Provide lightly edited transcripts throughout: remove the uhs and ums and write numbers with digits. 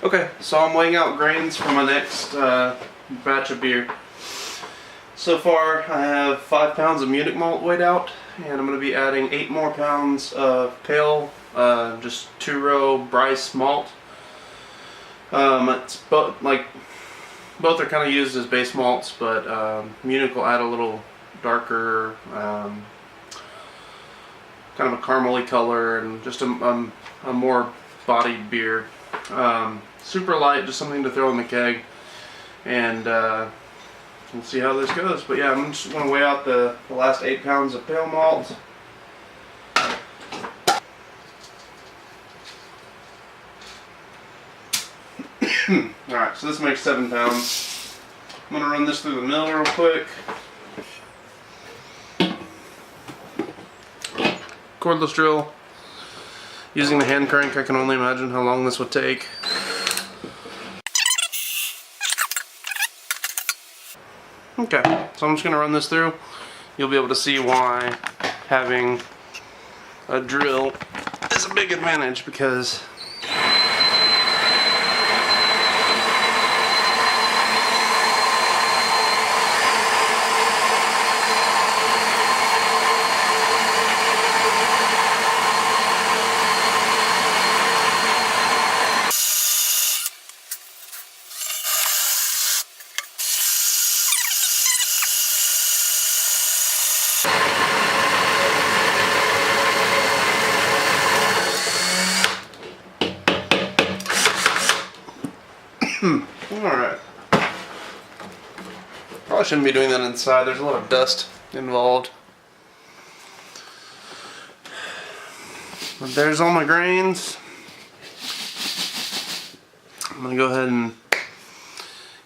Okay, so I'm weighing out grains for my next batch of beer. So far I have 5 pounds of Munich malt weighed out, and I'm going to be adding 8 more pounds of pale, just 2-row Bryce malt. It's both are kind of used as base malts, but Munich will add a little darker, kind of a caramely color, and just a more bodied beer. Super light, just something to throw in the keg, and we'll see how this goes. But yeah, I'm just going to weigh out the last 8 pounds of pale malt. Alright, so this makes 7 pounds. I'm going to run this through the mill real quick. Cordless drill. Using the hand crank, I can only imagine how long this would take. Okay, so I'm just going to run this through. You'll be able to see why having a drill is a big advantage, because alright. Probably shouldn't be doing that inside. There's a lot of dust involved. But there's all my grains. I'm going to go ahead and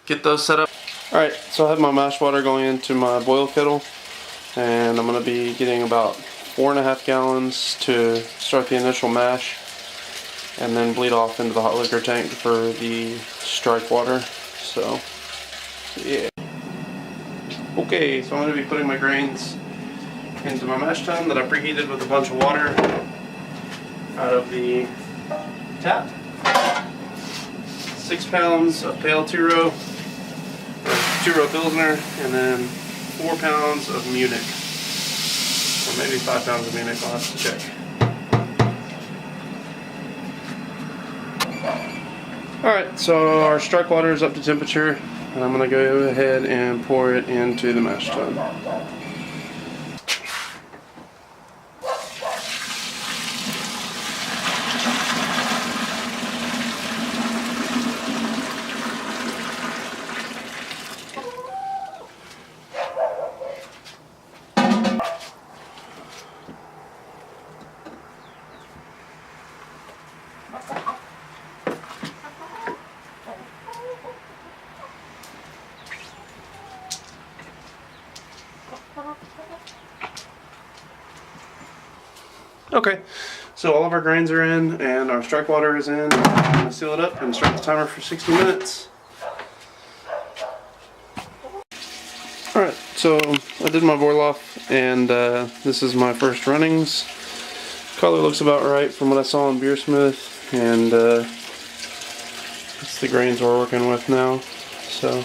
get those set up. Alright, so I have my mash water going into my boil kettle, and I'm going to be getting about 4.5 gallons to start the initial mash, and then bleed off into the hot liquor tank for the strike water. So, yeah. Okay, so I'm going to be putting my grains into my mash tun that I preheated with a bunch of water out of the tap. 6 pounds of pale 2-row Pilsner, and then 4 pounds of Munich. Or maybe 5 pounds of Munich, I'll have to check. Alright, so our strike water is up to temperature, and I'm going to go ahead and pour it into the mash tun. Okay, so all of our grains are in and our strike water is in. I'm going to seal it up and start the timer for 60 minutes. Alright, so I did my boil off, and this is my first runnings. Color looks about right from what I saw on Beersmith, and it's the grains we're working with now. So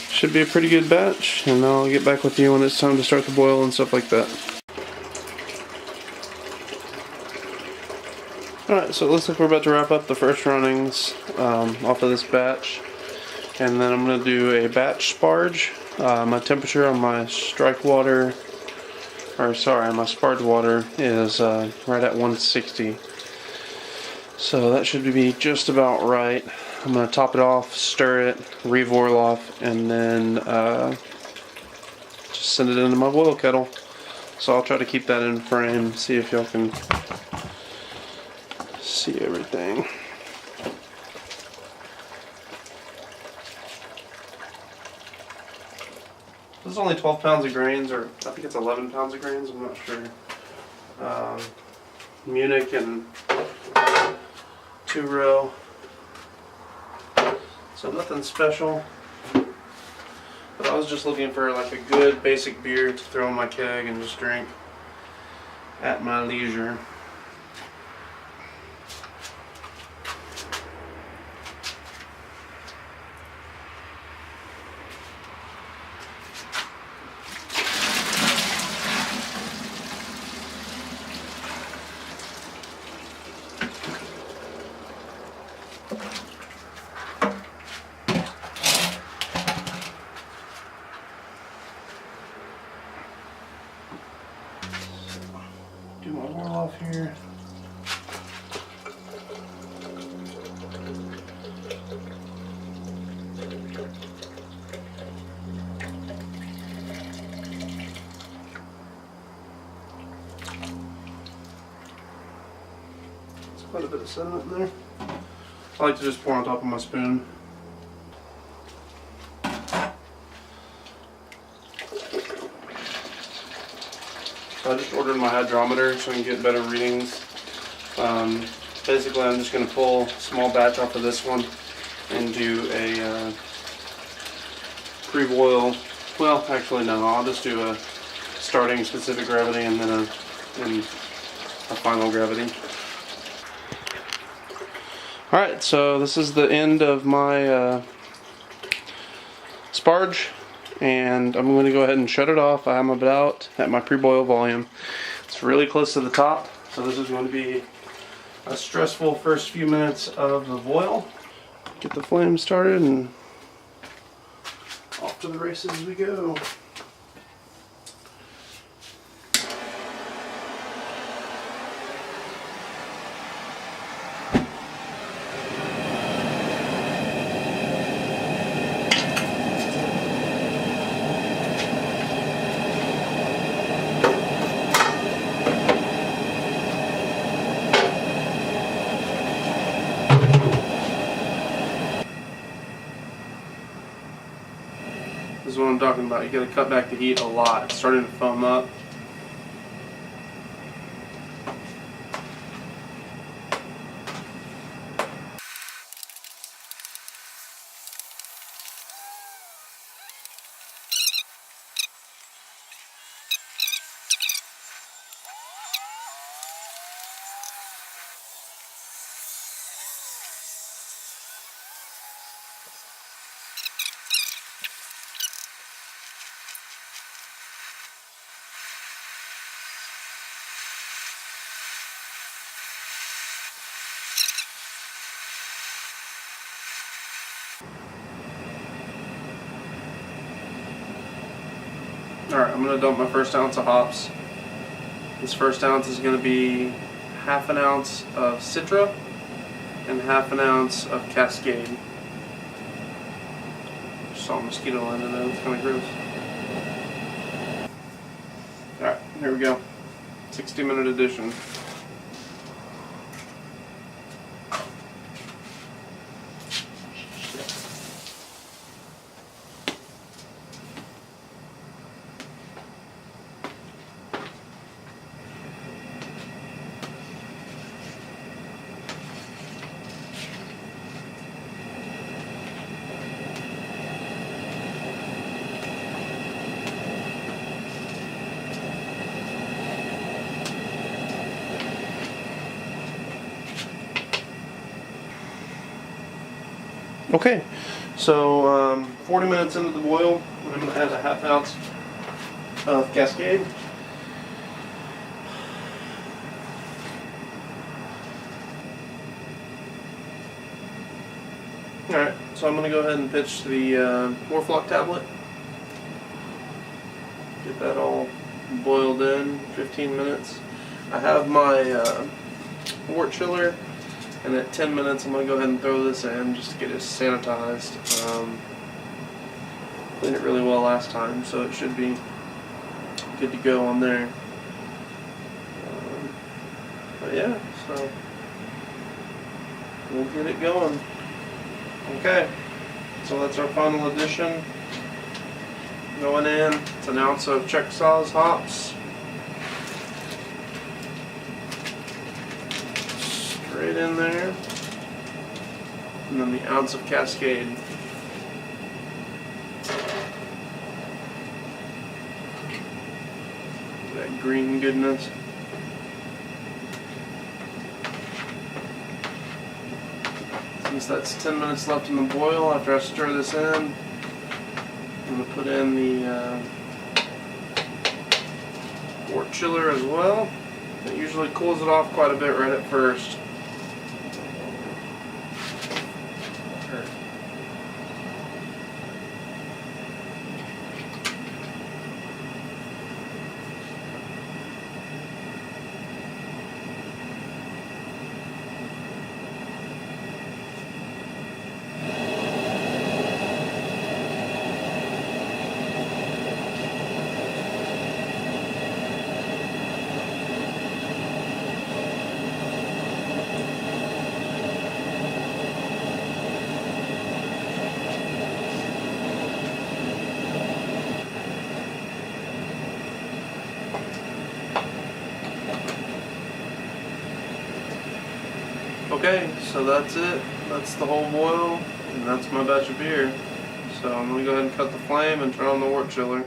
should be a pretty good batch, and I'll get back with you when it's time to start the boil and stuff like that. Alright, so it looks like we're about to wrap up the first runnings off of this batch, and then I'm going to do a batch sparge. My temperature on my strike water, my sparge water is right at 160. So that should be just about right. I'm going to top it off, stir it, re-boil off, and then just send it into my boil kettle. So I'll try to keep that in frame, see if y'all can see everything. This is only 12 pounds of grains, or I think it's 11 pounds of grains, I'm not sure. Munich and 2-row. So nothing special. But I was just looking for like a good basic beer to throw in my keg and just drink at my leisure. Do my oil off here. There's quite a bit of sediment in there. I like to just pour on top of my spoon. So I just ordered my hydrometer so I can get better readings. Basically I'm just going to pull a small batch off of this one and do a pre-boil. Well, actually no, I'll just do a starting specific gravity and then a final gravity. Alright, so this is the end of my sparge, and I'm going to go ahead and shut it off. I'm about at my pre-boil volume. It's really close to the top, so this is going to be a stressful first few minutes of the boil. Get the flame started and off to the races we go. This is what I'm talking about. You gotta cut back the heat a lot. It's starting to foam up. Alright, I'm going to dump my first ounce of hops. This first ounce is going to be half an ounce of Citra and half an ounce of Cascade. Just saw a mosquito landing there, it's kind of gross. Alright, here we go. 60-minute addition. Okay, so 40 minutes into the boil, I'm going to add a half ounce of Cascade. Alright, so I'm going to go ahead and pitch the Morphlock tablet. Get that all boiled in, 15 minutes. I have my wort chiller. And at 10 minutes, I'm going to go ahead and throw this in just to get it sanitized. Cleaned it really well last time, so it should be good to go on there. But yeah, so we'll get it going. Okay, so that's our final addition. Going in, it's an ounce of Saaz hops. Right in there, and then the ounce of Cascade. That green goodness. Since that's 10 minutes left in the boil, after I stir this in, I'm going to put in the wort chiller as well. It usually cools it off quite a bit right at first. Okay, so that's it. That's the whole boil, and that's my batch of beer. So I'm going to go ahead and cut the flame and turn on the wort chiller.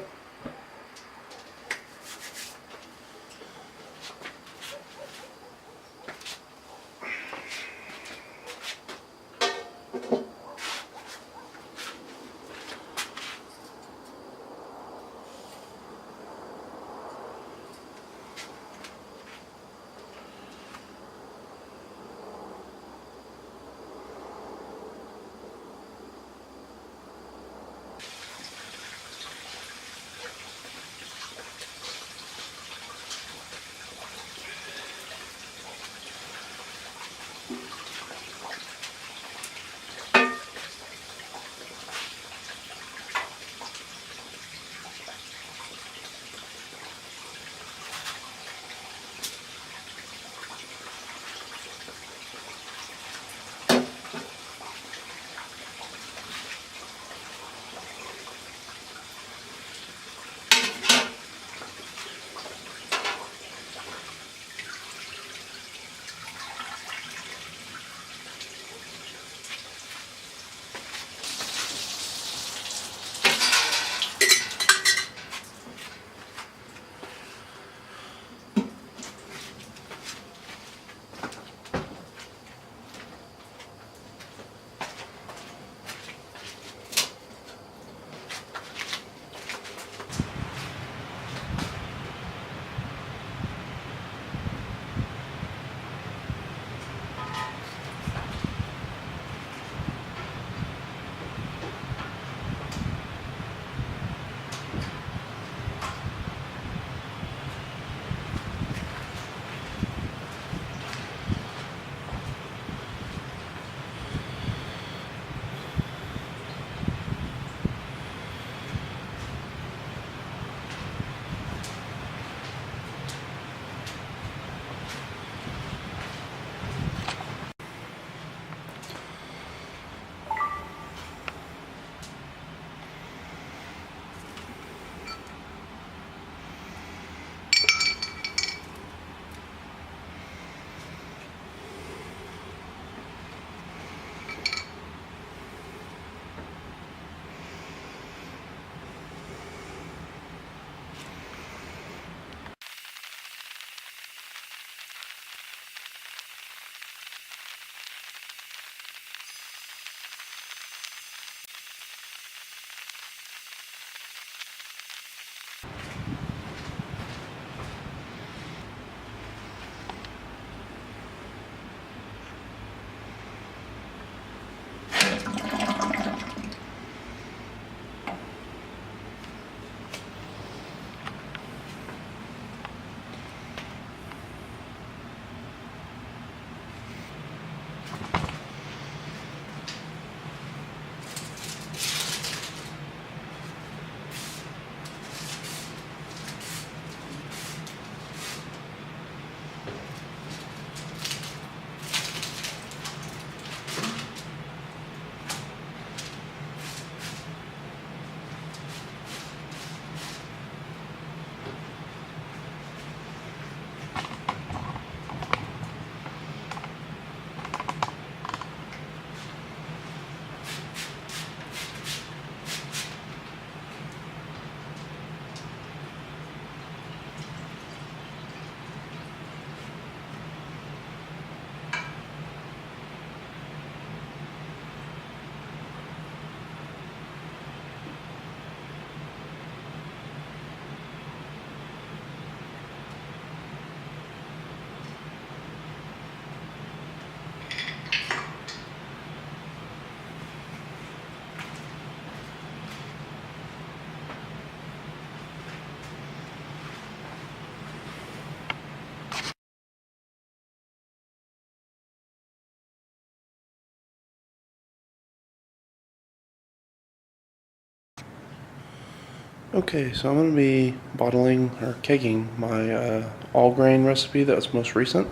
Okay, so I'm going to be bottling or kegging my all grain recipe that was most recent.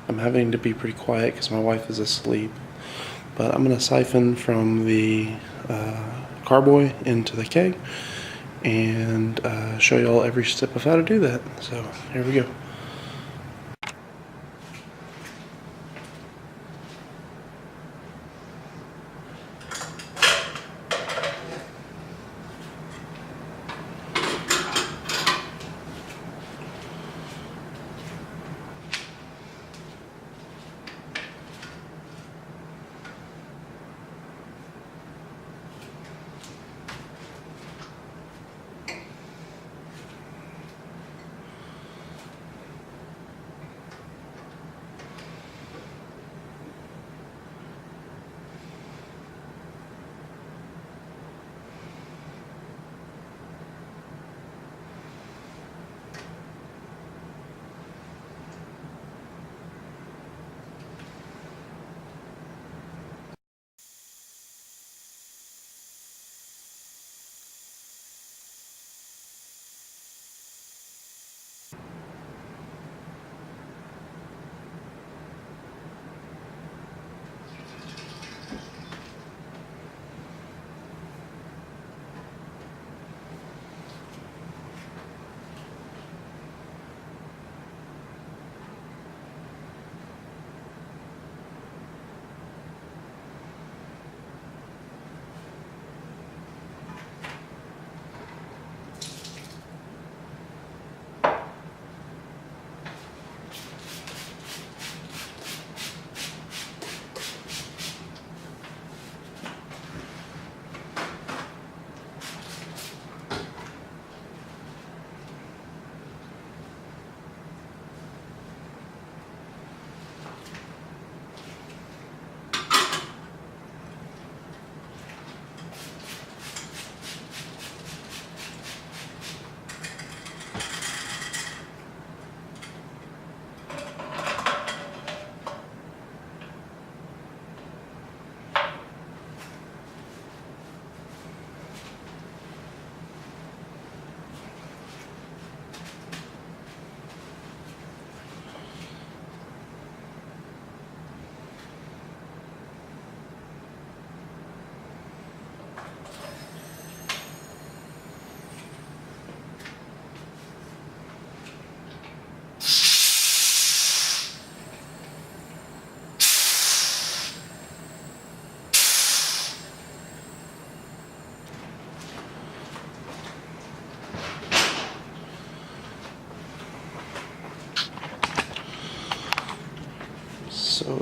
I'm having to be pretty quiet because my wife is asleep. But I'm going to siphon from the carboy into the keg and show you all every step of how to do that. So here we go.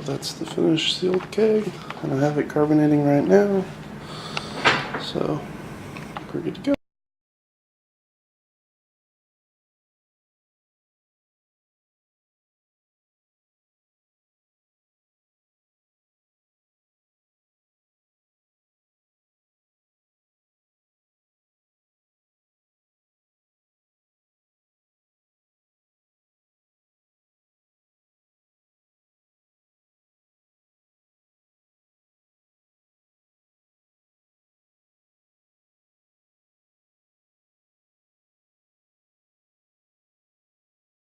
that's the finished sealed keg, and I have it carbonating right now, so we're good to go.